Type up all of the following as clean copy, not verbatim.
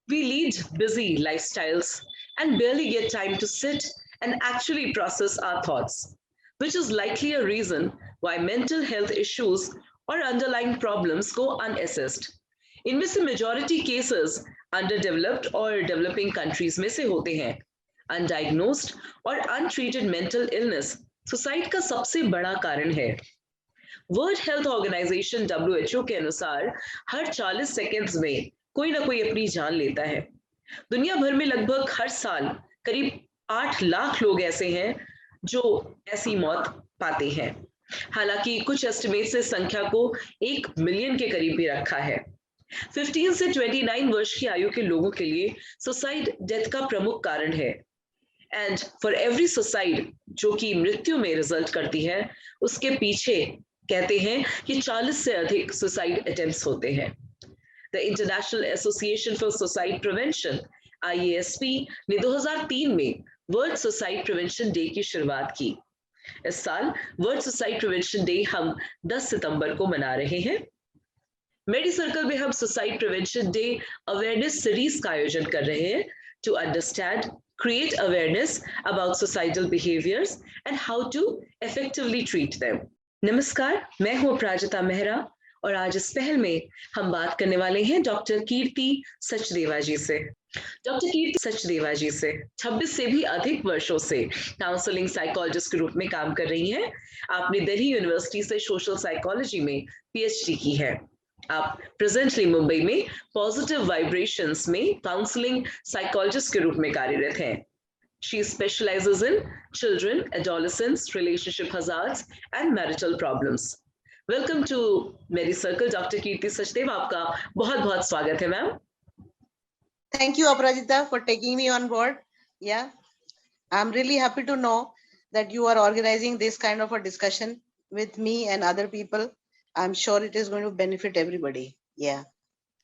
We lead busy lifestyles and barely get time to sit and actually process our thoughts, which is likely a reason why mental health issues or underlying problems go unassessed. इनमें से majority cases underdeveloped और developing countries में से होते हैं. Undiagnosed और untreated mental illness suicide का सबसे बड़ा कारण है. वर्ल्ड हेल्थ ऑर्गेनाइजेशन WHO के अनुसार हर 40 सेकेंड्स में कोई ना कोई अपनी जान लेता है. दुनिया भर में लगभग हर साल करीब 8 लाख लोग ऐसे हैं जो ऐसी मौत पाते हैं. हालांकि कुछ एस्टिमेट से संख्या को 1 मिलियन के करीब भी रखा है. 15 से 29 वर्ष की आयु के लोगों के लिए सुसाइड डेथ का प्रमुख कारण है. एंड फॉर एवरी सुसाइड जो कि मृत्यु में रिजल्ट करती है, उसके पीछे कहते हैं कि 40 से अधिक सुसाइड अटेम्प्ट्स होते हैं. The international association for suicide prevention IASP ने 2003 में वर्ल्ड सुसाइड प्रिवेंशन डे की शुरुआत की. इस साल वर्ल्ड सुसाइड प्रिवेंशन डे हम 10 सितंबर को मना रहे हैं. मेडी सर्कल में हम suicide prevention day awareness series का आयोजन कर रहे हैं to understand, create awareness about suicidal behaviors and how to effectively treat them. नमस्कार, मैं हूं अपराजिता मेहरा और आज इस पहल में हम बात करने वाले हैं डॉक्टर कीर्ति सचदेवा जी से. डॉक्टर कीर्ति सचदेवा जी से 26 से भी अधिक वर्षों से काउंसलिंग साइकोलॉजिस्ट के रूप में काम कर रही हैं. आपने दिल्ली यूनिवर्सिटी से सोशल साइकोलॉजी में PhD की है. आप प्रेजेंटली मुंबई में पॉजिटिव वाइब्रेशंस में काउंसलिंग साइकोलॉजिस्ट के रूप में कार्यरत हैं. She specializes in children, adolescents, relationship hazards, and marital problems. Welcome to Medi Circle, Dr. Kirti Sachdeva. आपका बहुत-बहुत स्वागत है ma'am. Thank you, Aparajita, for taking me on board. Yeah, I'm really happy to know that you are organizing this kind of a discussion with me and other people. I'm sure it is going to benefit everybody. Yeah.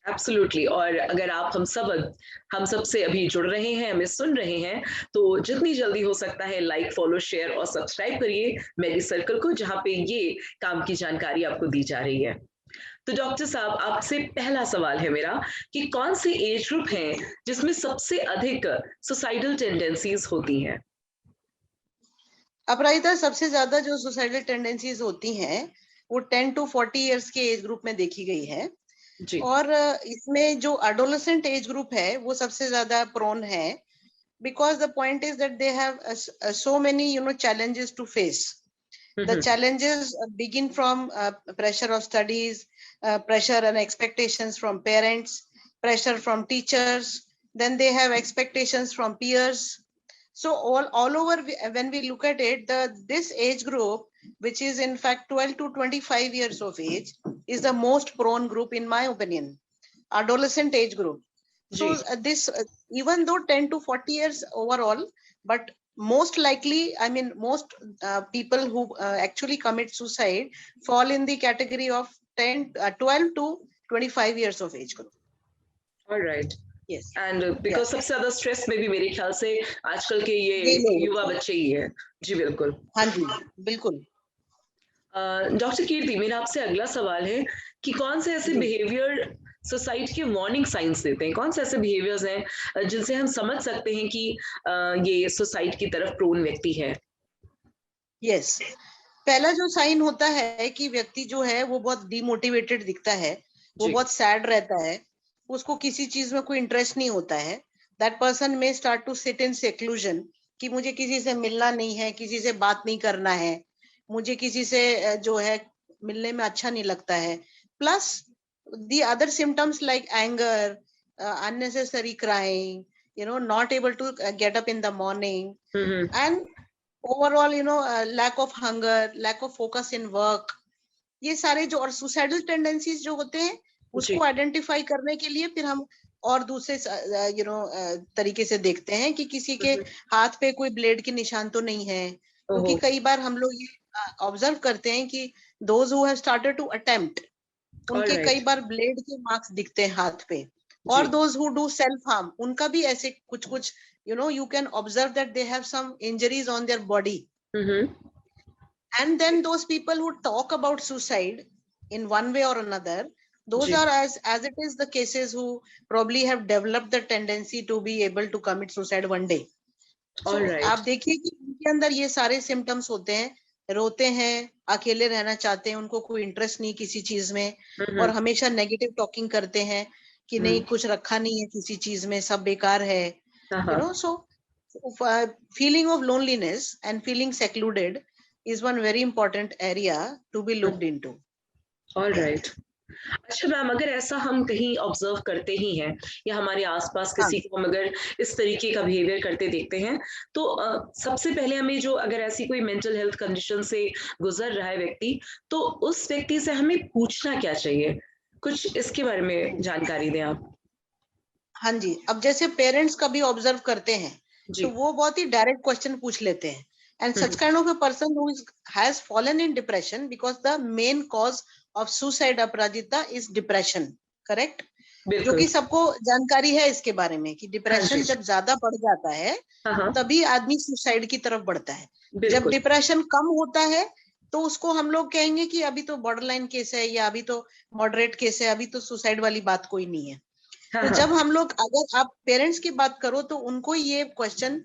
Absolutely. और अगर आप हम सब से अभी जुड़ रहे हैं, हमें सुन रहे हैं, तो जितनी जल्दी हो सकता है लाइक, फॉलो, शेयर और सब्सक्राइब करिए मेडी सर्कल को, जहां पे ये काम की जानकारी आपको दी जा रही है. तो डॉक्टर साहब, आपसे पहला सवाल है मेरा कि कौन से एज ग्रुप हैं जिसमें सबसे अधिक सुसाइडल टेंडेंसीज होती हैं? अपराजिता, सबसे ज्यादा जो सुसाइडल टेंडेंसीज होती हैं वो 10 to 40 इयर्स के एज ग्रुप में देखी गई है. जी. और इसमें जो एडोलेसेंट एज ग्रुप है वो सबसे ज्यादा प्रोन है, because the point is that they have so many challenges to face. The challenges begin from pressure of studies, pressure and expectations from parents, pressure from teachers, then they have expectations from peers. So all over, when we look at it, this age group, which is in fact 12 to 25 years of age, is the most prone group in my opinion, adolescent age group. So this, even though 10 to 40 years overall, but most likely, I mean, most people who actually commit suicide fall in the category of 12 to 25 years of age group. All right. Yes. And because सबसे ज्यादा stress में भी मेरे ख्याल से आजकल के ये युवा बच्चे ही है. जी बिल्कुल. हाँ जी, बिल्कुल. डॉक्टर कीर्ति, मेरा आपसे अगला सवाल है कि कौन से ऐसे बिहेवियर सुसाइड के वार्निंग साइंस देते हैं, कौन से ऐसे बिहेवियर्स हैं जिनसे हम समझ सकते हैं कि ये सुसाइड की तरफ प्रोन व्यक्ति है? यस, पहला जो साइन होता है कि व्यक्ति जो है वो बहुत डिमोटिवेटेड दिखता है, वो बहुत सैड रहता है, उसको किसी चीज में कोई इंटरेस्ट नहीं होता है. दैट पर्सन में start to sit in seclusion, कि मुझे किसी से मिलना नहीं है, किसी से बात नहीं करना है, मुझे किसी से जो है मिलने में अच्छा नहीं लगता है. Plus the other symptoms like anger, unnecessary crying, not able to get up in the morning, and overall, lack of hunger, lack of focus in work. ये सारे जो और suicidal tendencies जो होते हैं, उसको identify करने के लिए फिर हम और दूसरे तरीके से देखते हैं कि किसी के हाथ पे कोई ब्लेड के निशान तो नहीं है, क्योंकि कई बार हम लोग ये ऑब्जर्व करते हैं कि those who have started to attempt, उनके कई बार ब्लेड के मार्क्स दिखते हैं हाथ पे. और those who do self harm, उनका भी ऐसे कुछ you can observe that they have some injuries on their body. And then those people who talk about suicide in one way or another, Those जी, are as it is the cases who probably have developed the tendency to be able to commit suicide one day. So alright. आप देखिए कि उनके अंदर ये सारे symptoms होते हैं, रोते हैं, अकेले रहना चाहते हैं, उनको कोई इंटरेस्ट नहीं किसी चीज में, और हमेशा नेगेटिव टॉकिंग करते हैं कि नहीं कुछ रखा नहीं है किसी चीज में, सब बेकार है, you know. So feeling of loneliness and feeling secluded is one very important area to be looked into. Yeah. Alright. अच्छा मैम, अगर ऐसा हम कहीं ऑब्जर्व करते ही हैं या हमारे आसपास हाँ किसी को हम अगर इस तरीके का बिहेवियर करते देखते हैं, तो सबसे पहले हमें जो अगर ऐसी कोई मेंटल हेल्थ कंडीशन से गुजर रहा है व्यक्ति, तो उस व्यक्ति से हमें पूछना क्या चाहिए? कुछ इसके बारे में जानकारी दें आप। हाँ जी, अब जैसे पेरेंट्स कभी ऑब्जर्व करते हैं जी। तो वो बहुत ही डायरेक्ट क्वेश्चन पूछ लेते हैं, and such kind of a person who has fallen in depression because the main cause of suicide, Aparajita, is depression, correct? जो बिल्कुल। कि सबको जानकारी है इसके बारे में कि हाँ जी। डिप्रेशन जब ज्यादा बढ़ जाता है हाँ, तभी आदमी सुसाइड की तरफ बढ़ता है। जब बिल्कुल। डिप्रेशन कम होता है तो उसको हम लोग कहेंगे कि अभी तो बॉर्डरलाइन केस है या अभी तो मॉडरेट केस है, अभी तो सुसाइड वाली बात कोई नहीं है। हाँ, तो हाँ। जब हम लोग, अगर आप पेरेंट्स की बात करो तो उनको ये क्वेश्चन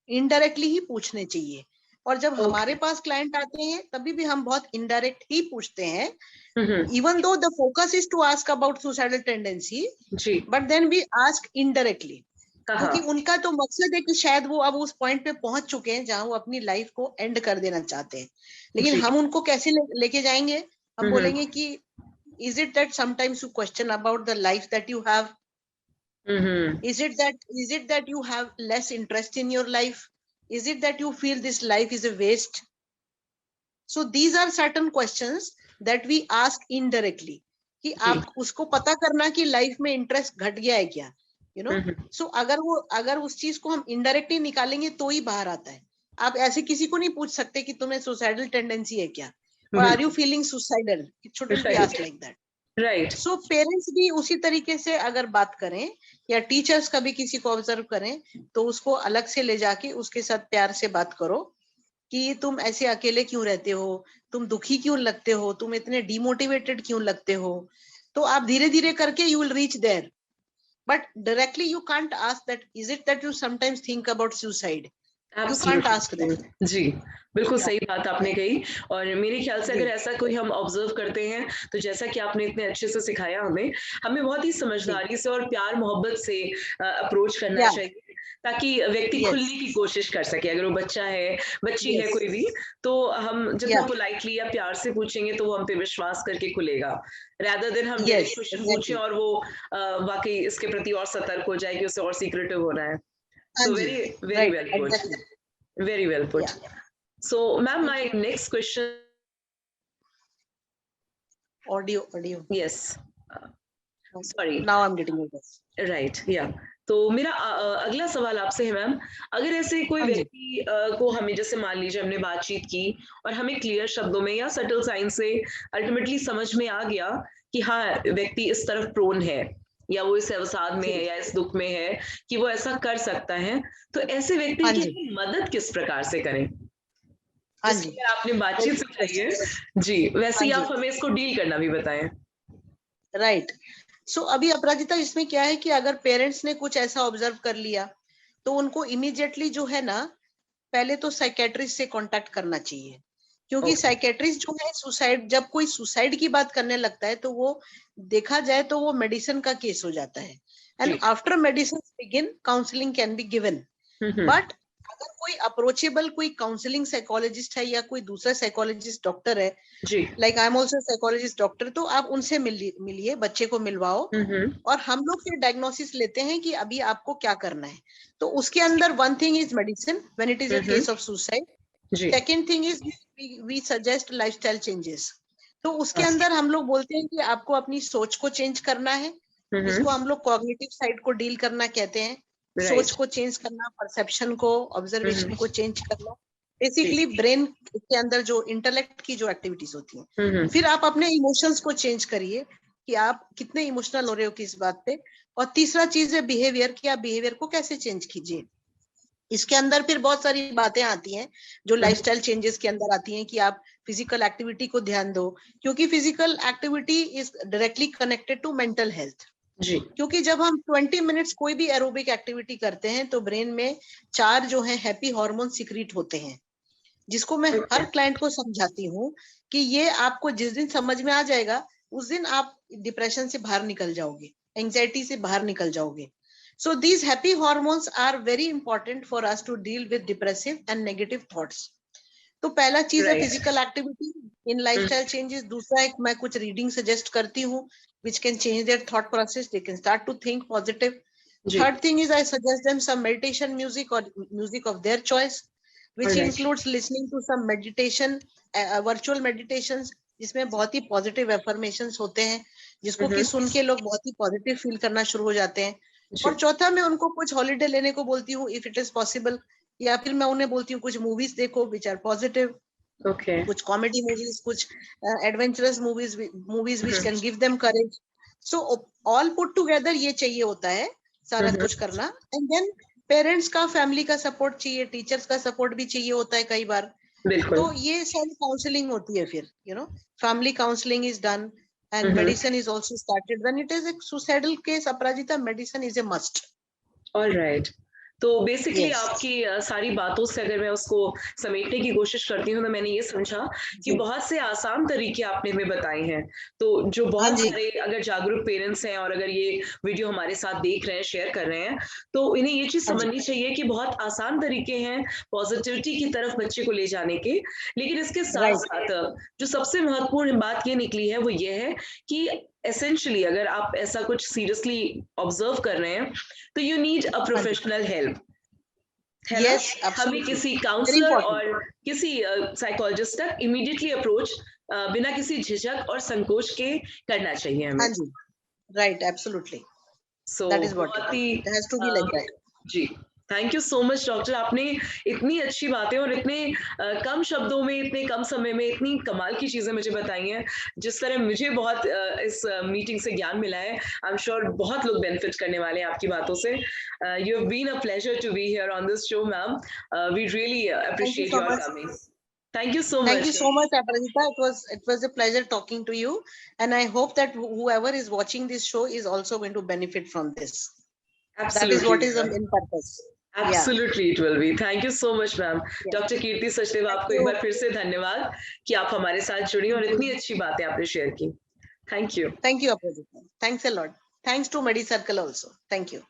इनडायरेक्टली ही पूछने चाहिए, और जब हमारे ओके। पास क्लाइंट आते हैं तभी भी हम बहुत इनडायरेक्ट ही पूछते हैं, हुँ, हुँ। Even though the focus is to ask about suicidal tendency, जी। But then we ask indirectly, हाँ, क्योंकि हाँ। उनका तो मकसद है कि शायद वो अब उस पॉइंट पे पहुंच चुके हैं जहां वो अपनी लाइफ को एंड कर देना चाहते हैं। लेकिन जी। हम उनको कैसे लेके जाएंगे? हम हुँ, बोलेंगे हुँ। कि is it that sometimes you question about the life that you have? Hmm, hmm. Is it that you have less interest in your life? Is it that you feel this life is a waste? So these are certain questions that we ask indirectly, कि जी। आप उसको पता करना कि life में interest घट गया है क्या, यू नो। हुँ, हुँ। सो अगर उस चीज को हम इनडायरेक्टली निकालेंगे तो ही बाहर आता है। आप ऐसे किसी को नहीं पूछ सकते कि तुम्हें सुसाइडल टेंडेंसी है क्या, और आर यू बिल्कुल। Feeling suicidal, it shouldn't be right, asked like that. Right. So parents भी उसी तरीके से अगर बात करें, या टीचर्स कभी किसी को ऑब्जर्व करें, तो उसको अलग से ले जाके उसके साथ प्यार से बात करो कि तुम ऐसे अकेले क्यों रहते हो, तुम दुखी क्यों लगते हो, तुम इतने डिमोटिवेटेड क्यों लगते हो। तो आप धीरे धीरे करके you will reach there, but directly you can't ask that is it that you sometimes think about suicide, you can't ask that. Absolutely. जी, बिल्कुल सही बात आपने कही। और मेरे ख्याल से जी, अगर ऐसा कोई हम ऑब्ज़र्व करते हैं, तो जैसा कि आपने इतने अच्छे से सिखाया हमें, हमें बहुत ही जी, समझदारी से और प्यार-मोहब्बत से अप्रोच करना या, चाहिए, ताकि व्यक्ति यस, खुलने की कोशिश कर सके। अगर वो बच्चा है, बच्ची है यस, कोई भी, तो हम या, जितना पोलाइटली या प्यार से पूछेंगे, तो वो हम पे विश्वास करके खुलेगा। रादर देन हम यस, डायरेक्ट क्वेश्चन पूछें एग्जैक्टली। और वो वाक़ई इसके प्रति और सतर्क हो जाए कि उसे और सीक्रेटिव होना है। हाँ सो जी, very very right, well put, exactly. Very well put. Yeah, So, ma'am, thank my you. next question, audio audio, yes, uh, sorry, now I am getting it. right, yeah. तो मेरा अगला सवाल आपसे है मैम, अगर ऐसे कोई हाँ जी, व्यक्ति को हमें जैसे मान लीजिए हमने बातचीत की और हमें क्लियर शब्दों में या सटल साइन से अल्टीमेटली समझ में आ गया कि हाँ व्यक्ति इस तरफ प्रोन है या वो इस अवसाद में जी, है या इस दुख में है कि वो ऐसा कर सकता है, तो ऐसे व्यक्ति हाँ की जी, हम मदद किस प्रकार से करें? हाँ जिस जी, प्रकार आपने वेरी बातचीत गुड सिखाई है, क्वेश्चन। जी, वैसे हाँ ही जी, आप हमें इसको डील करना भी बताएँ। राइट। सो अभी अपराजिता इसमें क्या है कि अगर पेरेंट्स ने कुछ ऐसा ऑब्जर्व कर लिया तो उनको इमीडिएटली जो है ना, पहले तो साइकेट्रिस्ट से कांटेक्ट करना चाहिए, क्योंकि ओके, साइकेट्रिस्ट जो है सुसाइड, जब कोई सुसाइड की बात करने लगता है तो वो देखा जाए तो वो मेडिसिन का केस हो जाता है, एंड जी। After medicine begin counselling can be given. Hmm, hmm. But अगर कोई अप्रोचेबल कोई काउंसलिंग साइकोलॉजिस्ट है या कोई दूसरा साइकोलॉजिस्ट डॉक्टर है, जी। Like I am also psychologist doctor, तो आप उनसे मिलिए, बच्चे को मिलवाओ, हुँ, हुँ। और हम लोग फिर डायग्नोसिस लेते हैं कि अभी आपको क्या करना है। तो उसके अंदर one thing is medicine when it is hmm, uh hmm. Case of suicide. जी। Second thing is we suggest lifestyle changes. तो उसके ओके। अंदर हम लोग बोलते हैं कि आपको अपनी सोच को चेंज करना है, हुँ, जिसको हुँ। हम लोग कॉग्निटिव साइड को डील करना कहते हैं। सोच राइट। को चेंज करना, परसेप्शन को, हुँ, ऑब्जर्वेशन को हुँ। चेंज करना, जी। बेसिकली ब्रेन के अंदर जो इंटेलेक्ट की जो एक्टिविटीज होती हैं। हुँ, हुँ। फिर आप अपने इमोशंस को चेंज करिए कि आप कितने इमोशनल हो रहे हो किस बात पे। और तीसरा चीज है बिहेवियर, कि आप बिहेवियर को कैसे चेंज कीजिए। इसके अंदर फिर बहुत सारी बातें आती हैं जो हुँ, हुँ। लाइफस्टाइल चेंजेस के अंदर आती हैं, कि आप फिजिकल एक्टिविटी को ध्यान दो, क्योंकि physical activity is directly connected to mental health. जी। क्योंकि जब हम 20 मिनट्स कोई भी एरोबिक एक्टिविटी करते हैं तो ब्रेन में 4 जो है हैप्पी हार्मोन सिक्रीट होते हैं, जिसको मैं हर क्लाइंट को समझाती हूँ कि ये आपको जिस दिन समझ में आ जाएगा उस दिन आप डिप्रेशन से बाहर निकल जाओगे, एंजाइटी से बाहर निकल जाओगे। So these happy hormones are very important for us to deal with depressive and negative thoughts. तो पहला चीज है physical activity in lifestyle changes. दूसरा एक मैं कुछ रीडिंग सजेस्ट करती हूँ which can change their thought process, they can start to think positive. Third thing is I suggest them some meditation music or music of their choice, which includes listening to some meditation, virtual meditations, जिसमें बहुत ही positive affirmations होते हैं, जिसको कि सुन के लोग बहुत ही positive feel करना शुरू हो जाते हैं। और चौथा मैं उनको कुछ हॉलीडे लेने को बोलती हूँ इफ इट इज पॉसिबल, या फिर मैं उन्हें बोलती हूँ कुछ मूवीज देखो विच आर पॉजिटिव, कुछ कॉमेडी मूवीज, कुछ adventurous movies which can give them courage. So all put together ये चाहिए होता है सारा कुछ करना। एंड देन पेरेंट्स का, फैमिली का सपोर्ट चाहिए, टीचर्स का सपोर्ट भी चाहिए होता है कई बार। तो ये सारी काउंसलिंग होती है। फिर family counselling is done and medicine is also started when it is a suicidal case. Aparajita, medicine is a must. Alright. तो बेसिकली आपकी सारी बातों से अगर मैं उसको समेटने की कोशिश करती हूँ तो मैंने ये समझा कि बहुत से आसान तरीके आपने हमें बताए हैं। तो जो बहुत सारे अगर जागरूक पेरेंट्स हैं और अगर ये वीडियो हमारे साथ देख रहे हैं, शेयर कर रहे हैं, तो इन्हें ये चीज समझनी चाहिए कि बहुत आसान तरीके हैं पॉजिटिविटी की तरफ बच्चे को ले जाने के। लेकिन इसके साथ साथ जो सबसे महत्वपूर्ण बात ये निकली है वो ये है कि एसेंशियली अगर आप ऐसा कुछ सीरियसली ऑब्जर्व कर रहे हैं तो you need a professional help, है ना? हमें किसी काउंसलर और किसी साइकोलॉजिस्ट तक इमीडिएटली अप्रोच बिना किसी झिझक और संकोच के करना चाहिए हमें। Right, absolutely. सो बहुत ही जी, thank you so much doctor. आपने इतनी अच्छी बातें और इतने कम शब्दों में, इतने कम समय में इतनी कमाल की चीजें मुझे बताई हैं। जिस तरह मुझे बहुत इस मीटिंग से ज्ञान मिला है, आई एम श्योर बहुत लोग बेनिफिट करने वाले हैं आपकी बातों से। You have been a pleasure to be here on this show ma'am. We really appreciate your coming. Thank you so much. Thank you so much, Aparajita. It was a pleasure talking to you, and I hope that whoever is watching this show is also going to benefit from this. Absolutely. That is what is the main purpose. Absolutely, it will be. Thank you so much, ma'am. Dr. कीर्ति सचदेव, आपको एक बार फिर से धन्यवाद कि आप हमारे साथ जुड़ी और इतनी अच्छी बातें आपने शेयर की। Thank you. Thank you, Aparajita. Thanks a lot. Thanks to MediCircle also. Thank you.